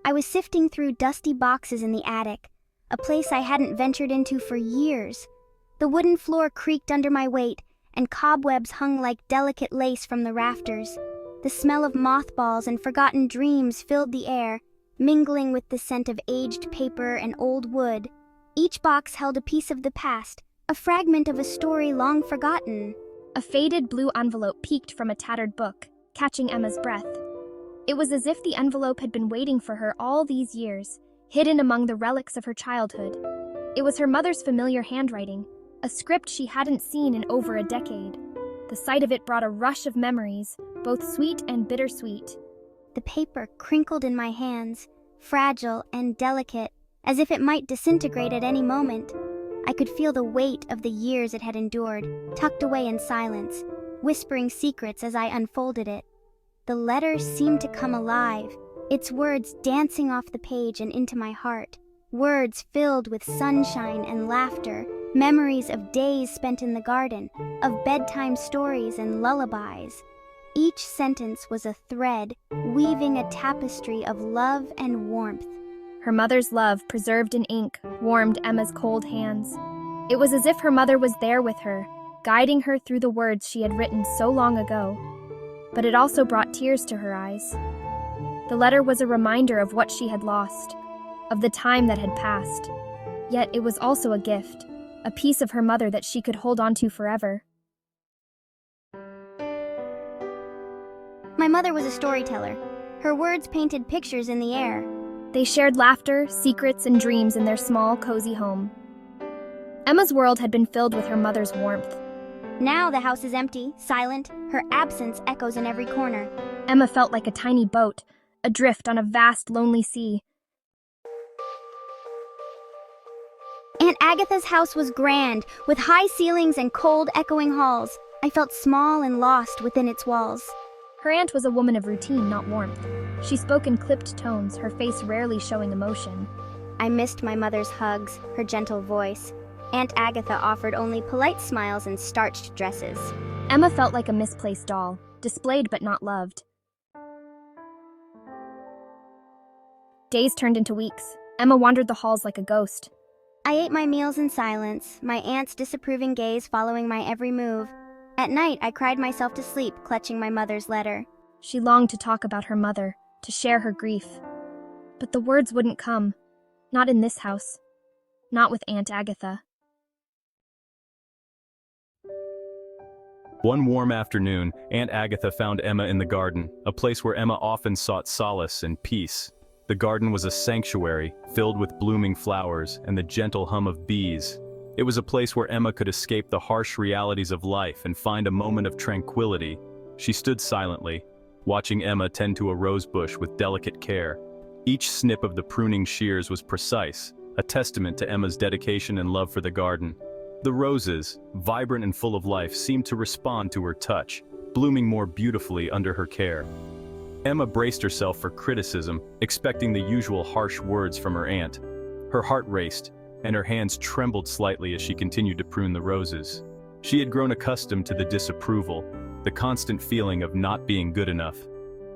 I was sifting through dusty boxes in the attic, a place I hadn't ventured into for years. The wooden floor creaked under my weight, and cobwebs hung like delicate lace from the rafters. The smell of mothballs and forgotten dreams filled the air, mingling with the scent of aged paper and old wood. Each box held a piece of the past, a fragment of a story long forgotten. A faded blue envelope peeked from a tattered book, catching Emma's breath. It was as if the envelope had been waiting for her all these years, hidden among the relics of her childhood. It was her mother's familiar handwriting, a script she hadn't seen in over a decade. The sight of it brought a rush of memories, both sweet and bittersweet. The paper crinkled in my hands, fragile and delicate, as if it might disintegrate at any moment. I could feel the weight of the years it had endured, tucked away in silence, whispering secrets as I unfolded it. The letter seemed to come alive, its words dancing off the page and into my heart. Words filled with sunshine and laughter, memories of days spent in the garden, of bedtime stories and lullabies. Each sentence was a thread, weaving a tapestry of love and warmth. Her mother's love, preserved in ink, warmed Emma's cold hands. It was as if her mother was there with her, guiding her through the words she had written so long ago. But it also brought tears to her eyes. The letter was a reminder of what she had lost, of the time that had passed. Yet it was also a gift, a piece of her mother that she could hold on to forever. My mother was a storyteller. Her words painted pictures in the air. They shared laughter, secrets, and dreams in their small, cozy home. Emma's world had been filled with her mother's warmth. Now the house is empty, silent, her absence echoes in every corner. Emma felt like a tiny boat, adrift on a vast, lonely sea. Aunt Agatha's house was grand, with high ceilings and cold, echoing halls. I felt small and lost within its walls. Her aunt was a woman of routine, not warmth. She spoke in clipped tones, her face rarely showing emotion. I missed my mother's hugs, her gentle voice. Aunt Agatha offered only polite smiles and starched dresses. Emma felt like a misplaced doll, displayed but not loved. Days turned into weeks. Emma wandered the halls like a ghost. I ate my meals in silence, my aunt's disapproving gaze following my every move. At night, I cried myself to sleep, clutching my mother's letter. She longed to talk about her mother, to share her grief. But the words wouldn't come. Not in this house. Not with Aunt Agatha. One warm afternoon, Aunt Agatha found Emma in the garden, a place where Emma often sought solace and peace. The garden was a sanctuary, filled with blooming flowers and the gentle hum of bees. It was a place where Emma could escape the harsh realities of life and find a moment of tranquility. She stood silently, watching Emma tend to a rose bush with delicate care. Each snip of the pruning shears was precise, a testament to Emma's dedication and love for the garden. The roses, vibrant and full of life, seemed to respond to her touch, blooming more beautifully under her care. Emma braced herself for criticism, expecting the usual harsh words from her aunt. Her heart raced, and her hands trembled slightly as she continued to prune the roses. She had grown accustomed to the disapproval, the constant feeling of not being good enough.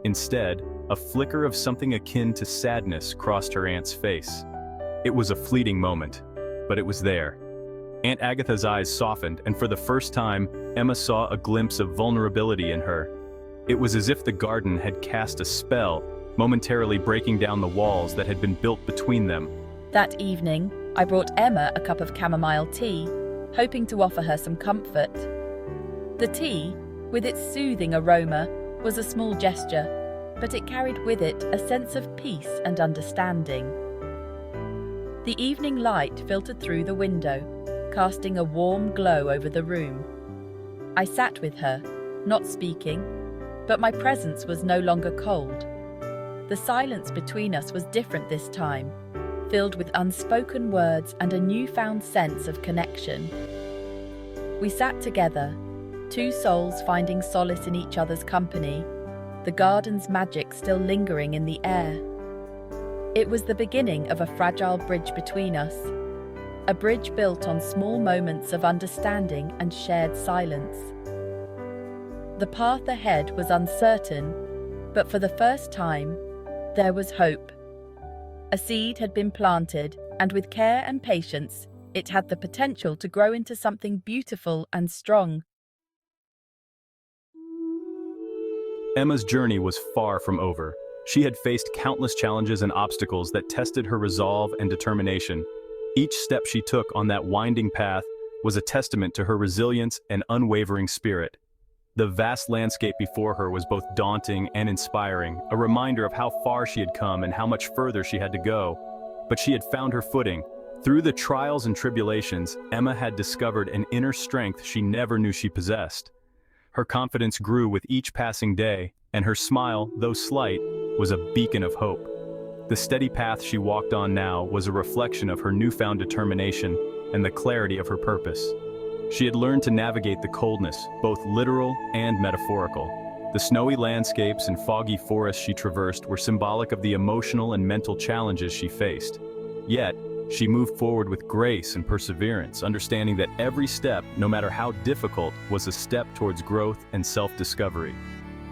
Instead, a flicker of something akin to sadness crossed her aunt's face. It was a fleeting moment, but it was there. Aunt Agatha's eyes softened, and for the first time, Emma saw a glimpse of vulnerability in her. It was as if the garden had cast a spell, momentarily breaking down the walls that had been built between them. That evening, I brought Emma a cup of chamomile tea, hoping to offer her some comfort. The tea, with its soothing aroma, was a small gesture, but it carried with it a sense of peace and understanding. The evening light filtered through the window, casting a warm glow over the room. I sat with her, not speaking, but my presence was no longer cold. The silence between us was different this time, filled with unspoken words and a newfound sense of connection. We sat together, two souls finding solace in each other's company, the garden's magic still lingering in the air. It was the beginning of a fragile bridge between us, a bridge built on small moments of understanding and shared silence. The path ahead was uncertain, but for the first time, there was hope. A seed had been planted, and with care and patience, it had the potential to grow into something beautiful and strong. Emma's journey was far from over. She had faced countless challenges and obstacles that tested her resolve and determination. Each step she took on that winding path was a testament to her resilience and unwavering spirit. The vast landscape before her was both daunting and inspiring, a reminder of how far she had come and how much further she had to go. But she had found her footing. Through the trials and tribulations, Emma had discovered an inner strength she never knew she possessed. Her confidence grew with each passing day, and her smile, though slight, was a beacon of hope. The steady path she walked on now was a reflection of her newfound determination and the clarity of her purpose. She had learned to navigate the coldness, both literal and metaphorical. The snowy landscapes and foggy forests she traversed were symbolic of the emotional and mental challenges she faced. Yet, she moved forward with grace and perseverance, understanding that every step, no matter how difficult, was a step towards growth and self-discovery.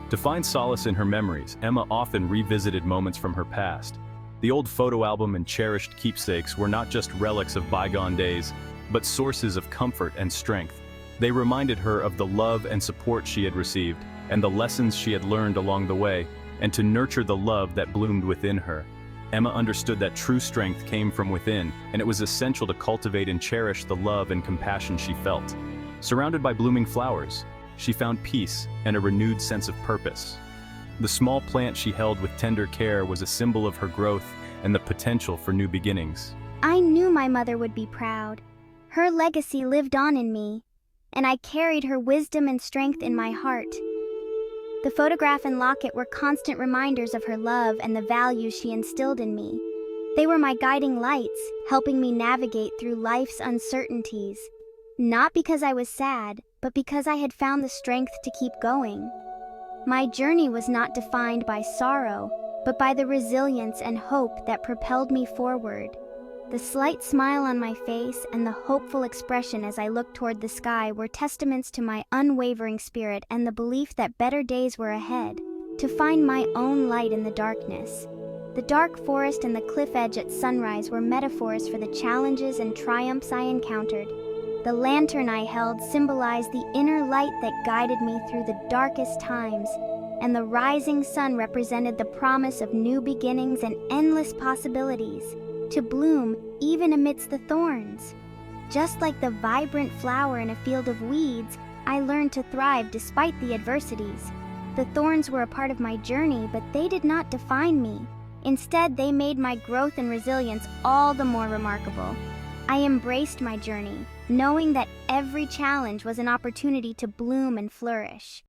To find solace in her memories, Emma often revisited moments from her past. The old photo album and cherished keepsakes were not just relics of bygone days, but sources of comfort and strength. They reminded her of the love and support she had received, and the lessons she had learned along the way, and to nurture the love that bloomed within her. Emma understood that true strength came from within, and it was essential to cultivate and cherish the love and compassion she felt. Surrounded by blooming flowers, she found peace and a renewed sense of purpose. The small plant she held with tender care was a symbol of her growth and the potential for new beginnings. I knew my mother would be proud. Her legacy lived on in me, and I carried her wisdom and strength in my heart. The photograph and locket were constant reminders of her love and the values she instilled in me. They were my guiding lights, helping me navigate through life's uncertainties. Not because I was sad, but because I had found the strength to keep going. My journey was not defined by sorrow, but by the resilience and hope that propelled me forward. The slight smile on my face and the hopeful expression as I looked toward the sky were testaments to my unwavering spirit and the belief that better days were ahead. To find my own light in the darkness. The dark forest and the cliff edge at sunrise were metaphors for the challenges and triumphs I encountered. The lantern I held symbolized the inner light that guided me through the darkest times, and the rising sun represented the promise of new beginnings and endless possibilities, to bloom even amidst the thorns. Just like the vibrant flower in a field of weeds, I learned to thrive despite the adversities. The thorns were a part of my journey, but they did not define me. Instead, they made my growth and resilience all the more remarkable. I embraced my journey, knowing that every challenge was an opportunity to bloom and flourish.